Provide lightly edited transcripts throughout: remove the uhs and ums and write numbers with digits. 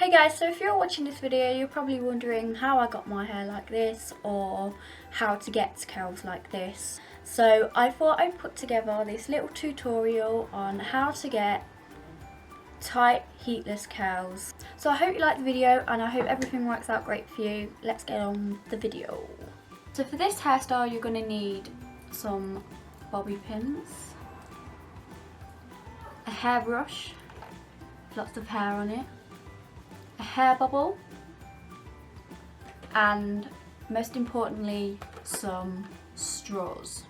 Hey guys, so if you're watching this video, you're probably wondering how I got my hair like this or how to get curls like this. So I thought I'd put together this little tutorial on how to get tight heatless curls. So I hope you like the video and I hope everything works out great for you. Let's get on the video. So for this hairstyle you're going to need some bobby pins, a hairbrush, lots of hair on it, a hair bubble, and most importantly some straws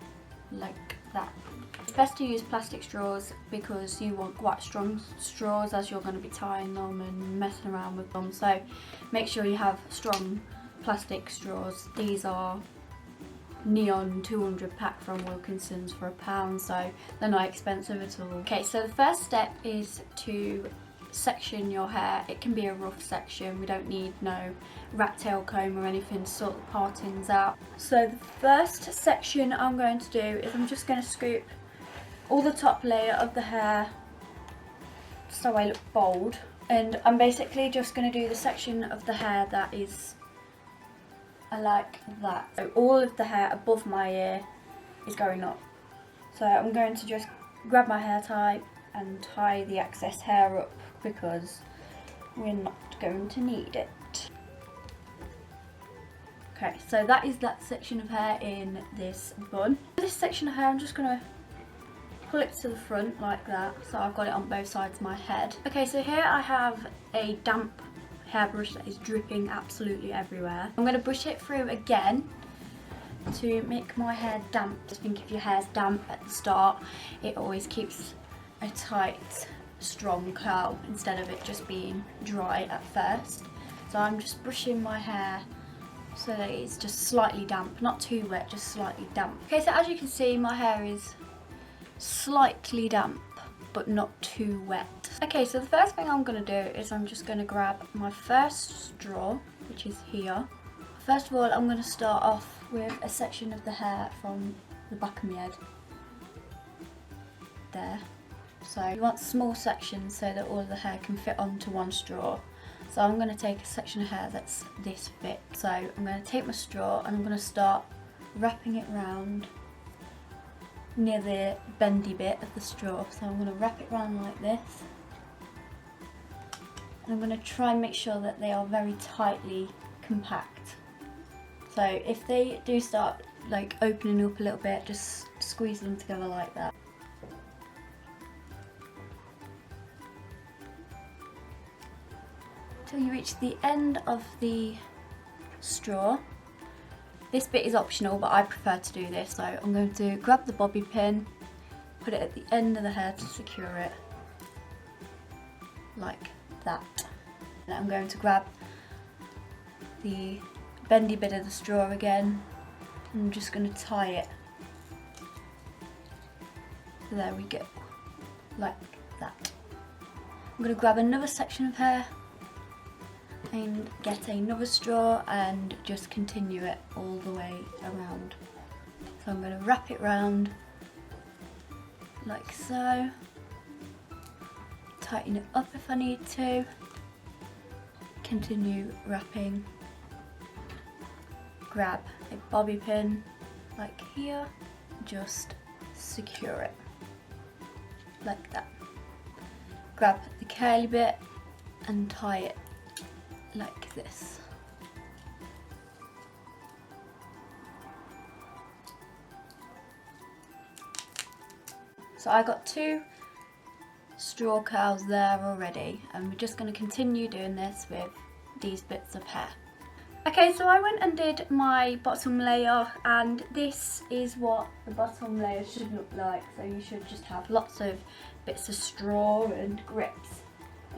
like that. It's best to use plastic straws because you want quite strong straws as you're going to be tying them and messing around with them, so make sure you have strong plastic straws. These are neon 200 pack from Wilkinson's for £1, so they're not expensive at all. Okay, so the first step is to section your hair. It can be a rough section, we don't need no rat tail comb or anything to sort the partings out. So the first section I'm going to do is I'm just going to scoop all the top layer of the hair so I look bold, and I'm basically just going to do the section of the hair that is like that. So all of the hair above my ear is going up. So I'm going to just grab my hair tie and tie the excess hair up because we're not going to need it. Okay, so that is that section of hair in this bun. This section of hair I'm just going to pull it to the front like that, so I've got it on both sides of my head. Okay, so here I have a damp hairbrush that is dripping absolutely everywhere. I'm going to brush it through again to make my hair damp. I think if your hair's damp at the start, it always keeps a tight, strong curl instead of it just being dry at first. So I'm just brushing my hair so that it's just slightly damp, not too wet, just slightly damp. Okay, so as you can see, my hair is slightly damp but not too wet. Okay, so the first thing I'm going to do is I'm just going to grab my first straw, which is here. First of all, I'm going to start off with a section of the hair from the back of my head. There. So you want small sections so that all of the hair can fit onto one straw. So I'm going to take a section of hair that's this bit. So I'm going to take my straw and I'm going to start wrapping it round near the bendy bit of the straw. So I'm going to wrap it round like this. And I'm going to try and make sure that they are very tightly compact. So if they do start like opening up a little bit, just squeeze them together like that. Till you reach the end of the straw. This bit is optional, but I prefer to do this, so I'm going to grab the bobby pin, put it at the end of the hair to secure it, like that. And I'm going to grab the bendy bit of the straw again, and I'm just going to tie it. So there we go, like that. I'm going to grab another section of hair and get another straw and just continue it all the way around. So I'm going to wrap it round like so, tighten it up if I need to, continue wrapping, grab a bobby pin like here, just secure it like that, grab the curly bit and tie it like this. So I got 2 straw curls there already, and we're just going to continue doing this with these bits of hair. Okay, so I went and did my bottom layer, and this is what the bottom layer should look like. So you should just have lots of bits of straw and grips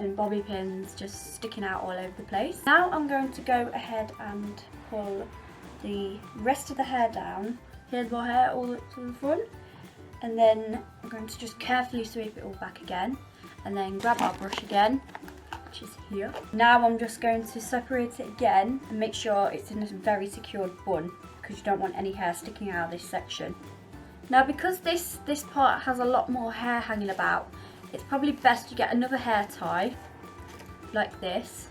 and bobby pins just sticking out all over the place. Now I'm going to go ahead and pull the rest of the hair down. Here's my hair all up to the front, and then I'm going to just carefully sweep it all back again, and then grab our brush again, which is here. Now I'm just going to separate it again and make sure it's in a very secured bun, because you don't want any hair sticking out of this section. Now because this part has a lot more hair hanging about, it's probably best to get another hair tie like this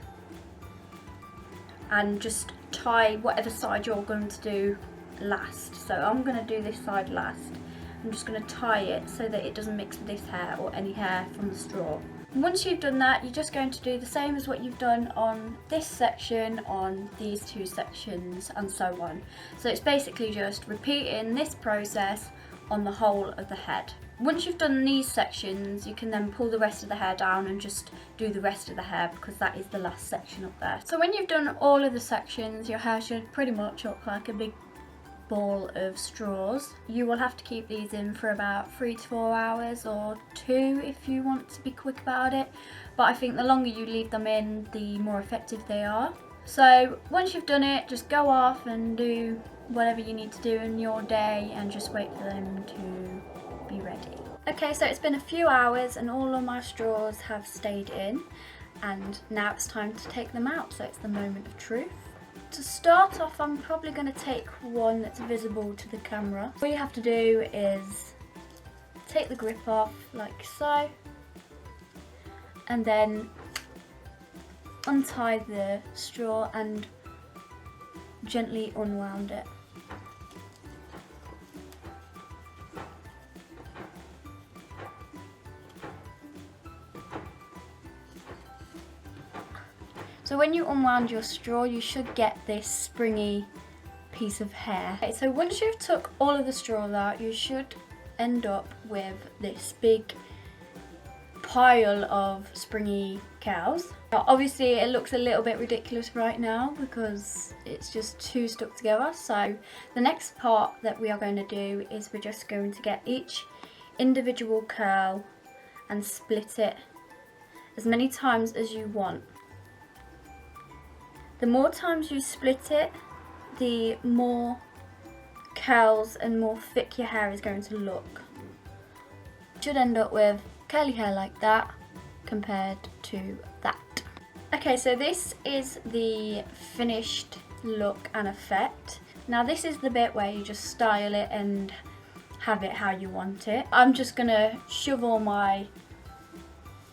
and just tie whatever side you're going to do last. So I'm going to do this side last. I'm just going to tie it so that it doesn't mix with this hair or any hair from the straw. Once you've done that, you're just going to do the same as what you've done on this section, on these two sections, and so on. So it's basically just repeating this process on the whole of the head. Once you've done these sections, you can then pull the rest of the hair down and just do the rest of the hair, because that is the last section up there. So when you've done all of the sections, your hair should pretty much look like a big ball of straws. You will have to keep these in for about 3 to 4 hours, or 2 if you want to be quick about it, but I think the longer you leave them in, the more effective they are. So once you've done it, just go off and do whatever you need to do in your day and just wait for them to be ready. Okay, so it's been a few hours and all of my straws have stayed in, and now it's time to take them out, so it's the moment of truth. To start off, I'm probably going to take one that's visible to the camera. All you have to do is take the grip off like so, and then untie the straw and gently unwound it. So when you unwound your straw, you should get this springy piece of hair. Okay, so once you've took all of the straws out, you should end up with this big pile of springy curls. Now, obviously it looks a little bit ridiculous right now because it's just too stuck together. So the next part that we are going to do is we're just going to get each individual curl and split it as many times as you want. The more times you split it, the more curls and more thick your hair is going to look. You should end up with curly hair like that compared to that. Okay, so this is the finished look and effect. Now this is the bit where you just style it and have it how you want it. I'm just gonna shove all my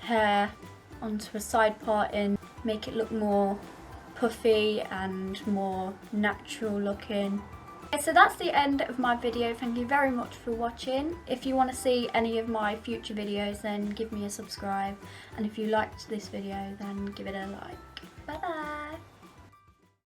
hair onto a side part and make it look more puffy and more natural looking. Okay, so that's the end of my video. Thank you very much for watching. If you want to see any of my future videos, then give me a subscribe, and if you liked this video, then give it a like. Bye bye.